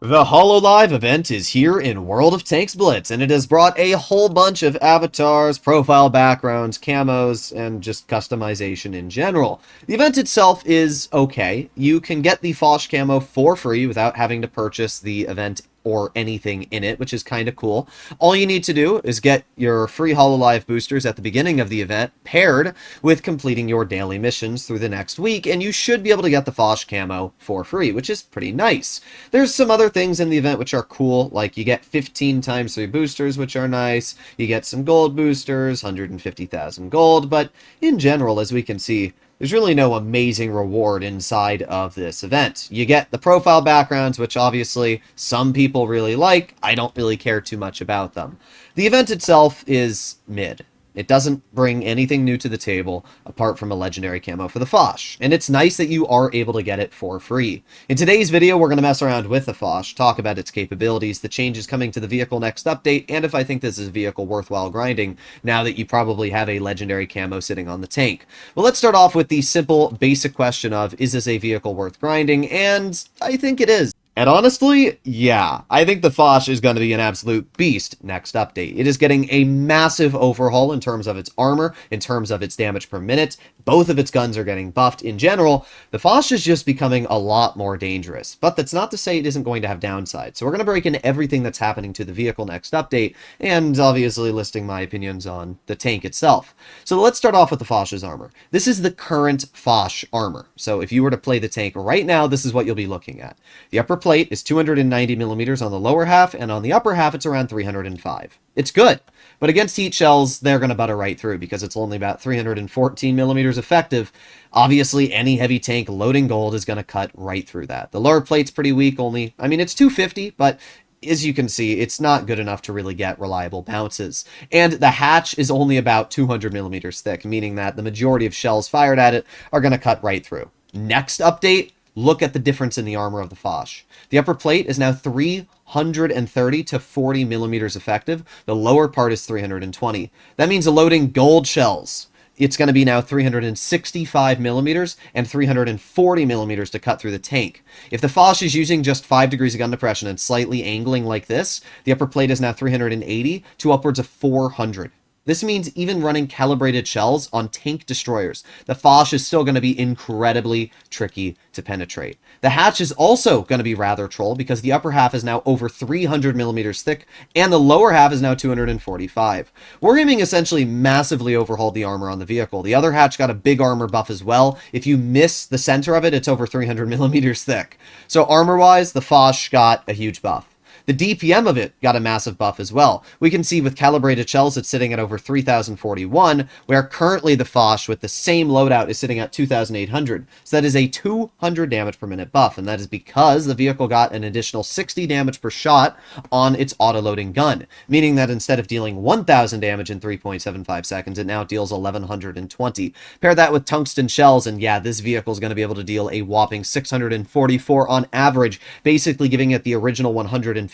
The HoloLive event is here in World of Tanks Blitz, and it has brought a whole bunch of avatars, profile backgrounds, camos, and just customization in general. The event itself is okay. You can get the Foch camo for free without having to purchase the event or anything in it, which is kind of cool. All you need to do is get your free HoloLive boosters at the beginning of the event, paired with completing your daily missions through the next week, and you should be able to get the Foch camo for free, which is pretty nice. There's some other things in the event which are cool, like you get 15 times 3 boosters, which are nice. You get some gold boosters, 150,000 gold, but in general, as we can see, there's really no amazing reward inside of this event. You get the profile backgrounds, which obviously some people really like. I don't really care too much about them. The event itself is mid. It doesn't bring anything new to the table apart from a legendary camo for the Foch, and it's nice that you are able to get it for free. In today's video, we're going to mess around with the Foch, talk about its capabilities, the changes coming to the vehicle next update, and if I think this is a vehicle worthwhile grinding now that you probably have a legendary camo sitting on the tank. Well, let's start off with the simple, basic question of, is this a vehicle worth grinding? And I think it is. And honestly, yeah, I think the Foch is going to be an absolute beast next update. It is getting a massive overhaul in terms of its armor, in terms of its damage per minute. Both of its guns are getting buffed. In general, the Foch is just becoming a lot more dangerous. But that's not to say it isn't going to have downsides. So we're going to break in everything that's happening to the vehicle next update, and obviously listing my opinions on the tank itself. So let's start off with the Foch's armor. This is the current Foch armor. So if you were to play the tank right now, this is what you'll be looking at. The upper plate is 290 millimeters on the lower half, and on the upper half it's around 305. It's good, but against heat shells, they're going to butter right through because it's only about 314 millimeters effective. Obviously, any heavy tank loading gold is going to cut right through that. The lower plate's pretty weak, it's 250, but as you can see, it's not good enough to really get reliable bounces. And the hatch is only about 200 millimeters thick, meaning that the majority of shells fired at it are going to cut right through. Next update, look at the difference in the armor of the Foch. The upper plate is now 330 to 40 millimeters effective. The lower part is 320. That means loading gold shells, it's going to be now 365 millimeters and 340 millimeters to cut through the tank. If the Foch is using just 5 degrees of gun depression and slightly angling like this, the upper plate is now 380 to upwards of 400. This means even running calibrated shells on tank destroyers, the Foch is still going to be incredibly tricky to penetrate. The hatch is also going to be rather troll because the upper half is now over 300 millimeters thick and the lower half is now 245. Wargaming essentially massively overhauled the armor on the vehicle. The other hatch got a big armor buff as well. If you miss the center of it, it's over 300 millimeters thick. So armor-wise, the Foch got a huge buff. The DPM of it got a massive buff as well. We can see with calibrated shells, it's sitting at over 3,041, where currently the Foch with the same loadout is sitting at 2,800. So that is a 200 damage per minute buff, and that is because the vehicle got an additional 60 damage per shot on its auto-loading gun, meaning that instead of dealing 1,000 damage in 3.75 seconds, it now deals 1,120. Pair that with tungsten shells, and yeah, this vehicle is going to be able to deal a whopping 644 on average, basically giving it the original 155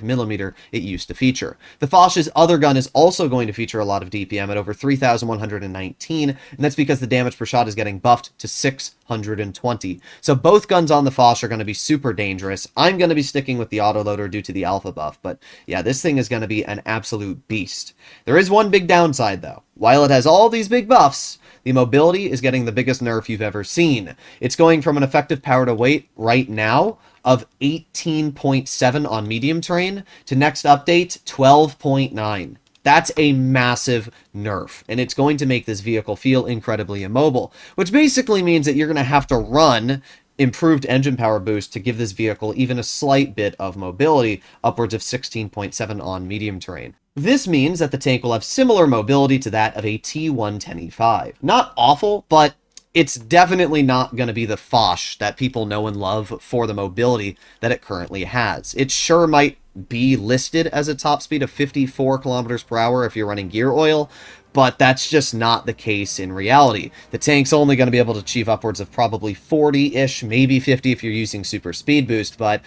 millimeter it used to feature. The Foch's other gun is also going to feature a lot of DPM at over 3,119, and that's because the damage per shot is getting buffed to 620. So both guns on the Foch are going to be super dangerous. I'm going to be sticking with the autoloader due to the alpha buff, but yeah, this thing is going to be an absolute beast. There is one big downside though. While it has all these big buffs, the mobility is getting the biggest nerf you've ever seen. It's going from an effective power to weight right now of 18.7 on medium terrain to next update 12.9. That's a massive nerf, and it's going to make this vehicle feel incredibly immobile, which basically means that you're going to have to run improved engine power boost to give this vehicle even a slight bit of mobility, upwards of 16.7 on medium terrain. This means that the tank will have similar mobility to that of a T110E5. Not awful, but it's definitely not going to be the Foch that people know and love for the mobility that it currently has. It sure might be listed as a top speed of 54 kilometers per hour if you're running gear oil, but that's just not the case in reality. The tank's only going to be able to achieve upwards of probably 40-ish, maybe 50 if you're using super speed boost, but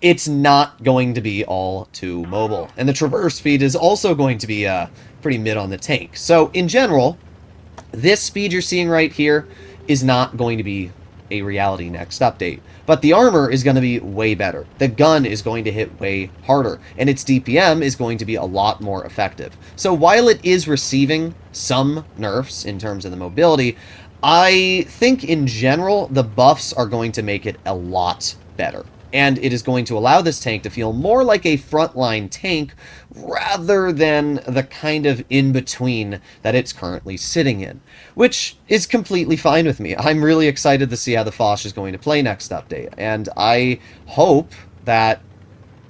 it's not going to be all too mobile. And the traverse speed is also going to be pretty mid on the tank. So in general, this speed you're seeing right here is not going to be a reality next update. But the armor is going to be way better. The gun is going to hit way harder, and its DPM is going to be a lot more effective. So while it is receiving some nerfs in terms of the mobility, I think in general the buffs are going to make it a lot better. And it is going to allow this tank to feel more like a frontline tank rather than the kind of in-between that it's currently sitting in, which is completely fine with me. I'm really excited to see how the Foch is going to play next update, and I hope that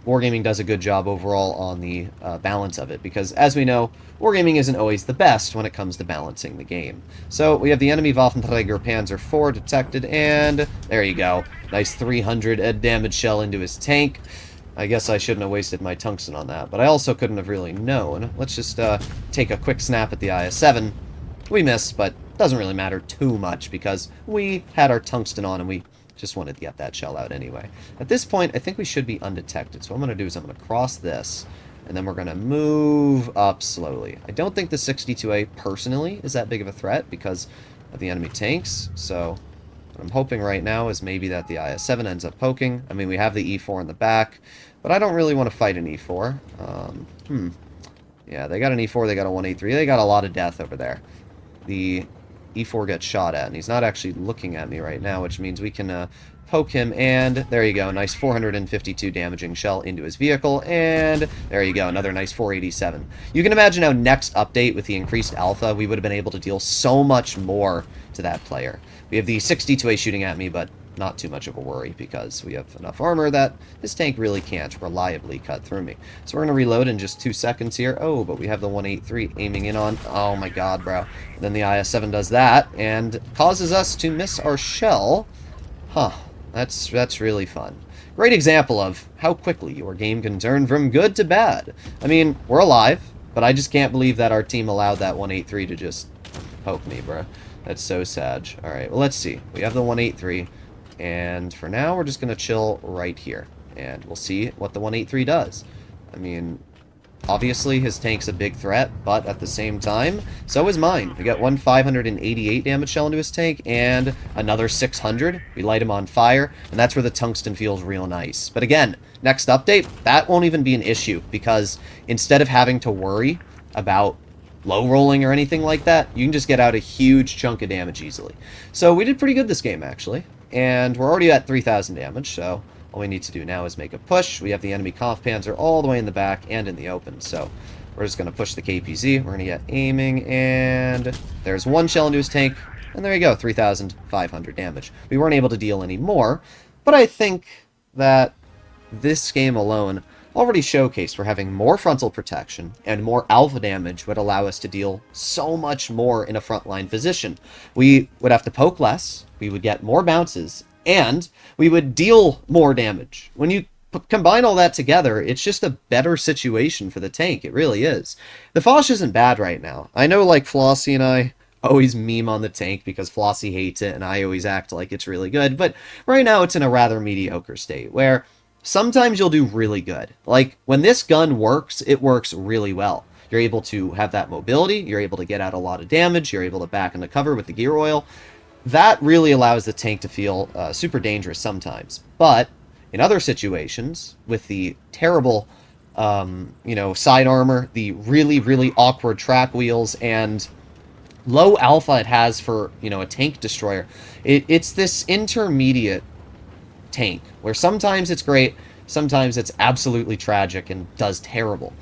Wargaming does a good job overall on the balance of it, because as we know, Wargaming isn't always the best when it comes to balancing the game. So we have the enemy Waffenträger Panzer IV detected, and there you go. Nice 300 damage shell into his tank. I guess I shouldn't have wasted my tungsten on that, but I also couldn't have really known. Let's just take a quick snap at the IS-7. We missed, but doesn't really matter too much because we had our tungsten on and we just wanted to get that shell out anyway. At this point, I think we should be undetected. So what I'm going to do is I'm going to cross this, and then we're going to move up slowly. I don't think the 62A personally is that big of a threat because of the enemy tanks. So what I'm hoping right now is maybe that the IS-7 ends up poking. I mean, we have the E4 in the back, but I don't really want to fight an E4. Yeah, they got an E4, they got a 183. They got a lot of death over there. The E4 gets shot at, and he's not actually looking at me right now, which means we can poke him, and there you go, nice 452 damaging shell into his vehicle, and there you go, another nice 487. You can imagine how next update with the increased alpha, we would have been able to deal so much more to that player. We have the 62A shooting at me, but not too much of a worry because we have enough armor that this tank really can't reliably cut through me. So we're going to reload in just 2 seconds here. Oh, but we have the 183 aiming in on... Oh my god, bro. And then the IS-7 does that and causes us to miss our shell. Huh. That's really fun. Great example of how quickly your game can turn from good to bad. I mean, we're alive, but I just can't believe that our team allowed that 183 to just poke me, bro. That's so sad. Alright, well, let's see. We have the 183. And for now, we're just going to chill right here. And we'll see what the 183 does. I mean, obviously his tank's a big threat, but at the same time, so is mine. We got one 588 damage shell into his tank, and another 600. We light him on fire, and that's where the tungsten feels real nice. But again, next update, that won't even be an issue, because instead of having to worry about low rolling or anything like that, you can just get out a huge chunk of damage easily. So we did pretty good this game, actually. And we're already at 3,000 damage, so all we need to do now is make a push. We have the enemy Kampfpanzer all the way in the back and in the open, so we're just going to push the KPZ. We're going to get aiming, and there's one shell into his tank, and there you go, 3,500 damage. We weren't able to deal any more, but I think that this game alone already showcased we're having more frontal protection and more alpha damage would allow us to deal so much more in a frontline position. We would have to poke less, we would get more bounces, and we would deal more damage. When you combine all that together, it's just a better situation for the tank. It really is. The Foch isn't bad right now. I know, like, Flossie and I always meme on the tank because Flossie hates it and I always act like it's really good, but right now it's in a rather mediocre state where sometimes you'll do really good. Like, when this gun works, it works really well. You're able to have that mobility, you're able to get out a lot of damage, you're able to back into cover with the gear oil. That really allows the tank to feel super dangerous sometimes. But in other situations, with the terrible, side armor, the really, really awkward track wheels, and low alpha it has for, a tank destroyer, it's this intermediate tank where sometimes it's great, sometimes it's absolutely tragic and does terrible.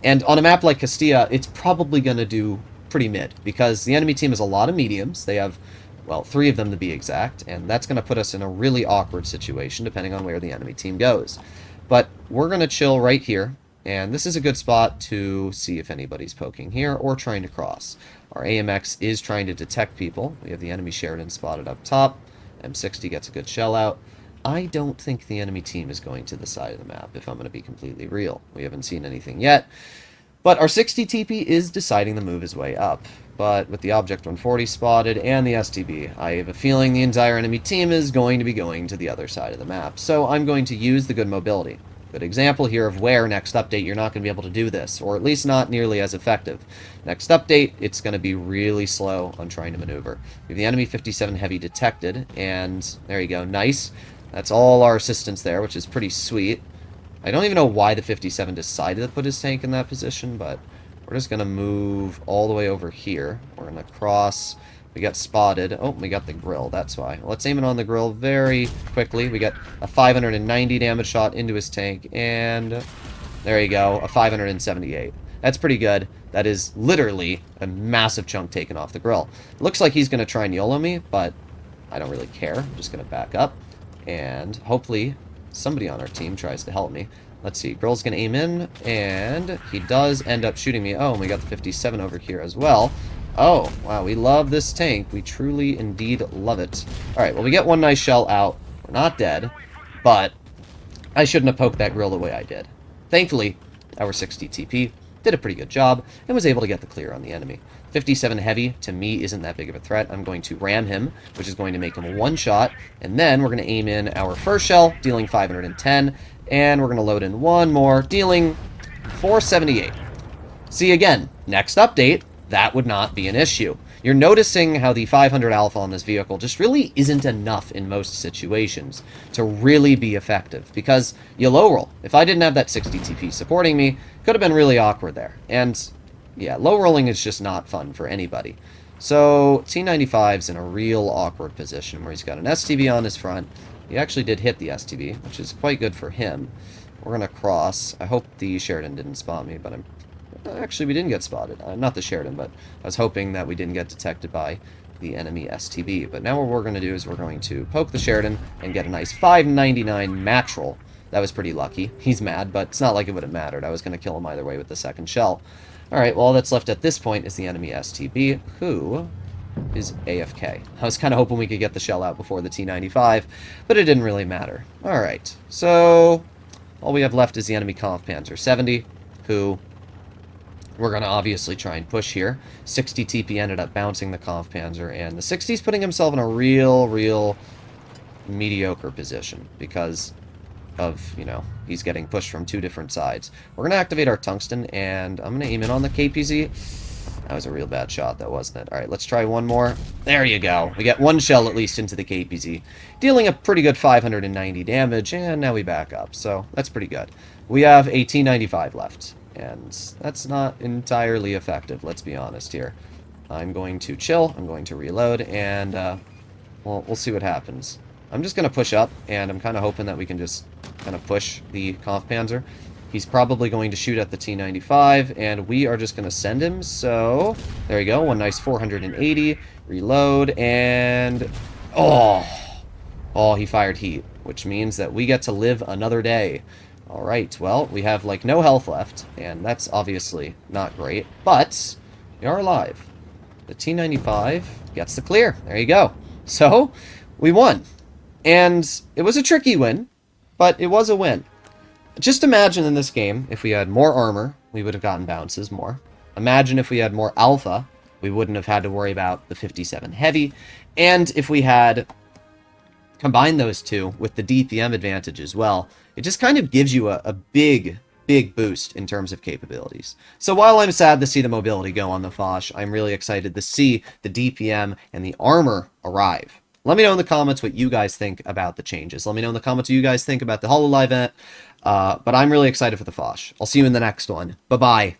And on a map like Castilla, it's probably going to do pretty mid because the enemy team has a lot of mediums. They have, well, 3 of them to be exact, and that's going to put us in a really awkward situation depending on where the enemy team goes. But we're going to chill right here, and this is a good spot to see if anybody's poking here or trying to cross. Our AMX is trying to detect people. We have the enemy Sheridan spotted up top. M60 gets a good shell out. I don't think the enemy team is going to the side of the map, if I'm going to be completely real. We haven't seen anything yet. But our 60 TP is deciding to move his way up. But with the Object 140 spotted and the STB, I have a feeling the entire enemy team is going to be going to the other side of the map. So I'm going to use the good mobility. Good example here of where next update you're not going to be able to do this, or at least not nearly as effective. Next update, it's going to be really slow on trying to maneuver. We have the enemy 57 heavy detected, and there you go, nice. That's all our assistance there, which is pretty sweet. I don't even know why the 57 decided to put his tank in that position, but we're just going to move all the way over here. We're going to cross. We got spotted. Oh, we got the grill. That's why. Let's aim it on the grill very quickly. We got a 590 damage shot into his tank, and there you go, a 578. That's pretty good. That is literally a massive chunk taken off the grill. Looks like he's going to try and YOLO me, but I don't really care. I'm just going to back up, and hopefully somebody on our team tries to help me. Let's see. Grill's going to aim in, and he does end up shooting me. Oh, and we got the 57 over here as well. Oh, wow, we love this tank. We truly, indeed, love it. Alright, well, we get one nice shell out. We're not dead, but I shouldn't have poked that grill the way I did. Thankfully, our 60 TP did a pretty good job and was able to get the clear on the enemy. 57 heavy, to me, isn't that big of a threat. I'm going to ram him, which is going to make him a one-shot, and then we're going to aim in our first shell, dealing 510, and we're going to load in one more, dealing 478. See, again, next update, that would not be an issue. You're noticing how the 500 alpha on this vehicle just really isn't enough in most situations to really be effective, because you low roll. If I didn't have that 60 TP supporting me, could have been really awkward there. And yeah, low rolling is just not fun for anybody. So T95's in a real awkward position where he's got an STB on his front. He actually did hit the STB, which is quite good for him. We're going to cross. I hope the Sheridan didn't spot me, but actually, we didn't get spotted. Not the Sheridan, but I was hoping that we didn't get detected by the enemy STB. But now what we're going to do is we're going to poke the Sheridan and get a nice 599 match roll. That was pretty lucky. He's mad, but it's not like it would have mattered. I was going to kill him either way with the second shell. Alright, well, all that's left at this point is the enemy STB, who is AFK. I was kind of hoping we could get the shell out before the T95, but it didn't really matter. Alright, so all we have left is the enemy Kampfpanzer 70, who we're going to obviously try and push here. 60 TP ended up bouncing the Kampfpanzer, and the 60's putting himself in a real mediocre position because of, you know, he's getting pushed from two different sides. We're going to activate our tungsten, and I'm going to aim in on the KPZ. That was a real bad shot, though, wasn't it? Alright, let's try one more. There you go. We get one shell at least into the KPZ, dealing a pretty good 590 damage, and now we back up. So that's pretty good. We have a T95 left, and that's not entirely effective, let's be honest here. I'm going to chill, I'm going to reload, and well, we'll see what happens. I'm just going to push up, and I'm kind of hoping that we can just kind of push the Kampfpanzer. He's probably going to shoot at the T95, and we are just going to send him, so there you go, one nice 480, reload, and oh, he fired heat, which means that we get to live another day. Alright, well, we have like no health left, and that's obviously not great, but we are alive. The T95 gets the clear, there you go. So, we won. And it was a tricky win, but it was a win. Just imagine in this game, if we had more armor, we would have gotten bounces more. Imagine if we had more alpha, we wouldn't have had to worry about the 57 heavy. And if we had combined those two with the DPM advantage as well, it just kind of gives you a big boost in terms of capabilities. So while I'm sad to see the mobility go on the Foch, I'm really excited to see the DPM and the armor arrive. Let me know in the comments what you guys think about the changes. Let me know in the comments what you guys think about the HoloLive event. But I'm really excited for the Foch. I'll see you in the next one. Bye-bye.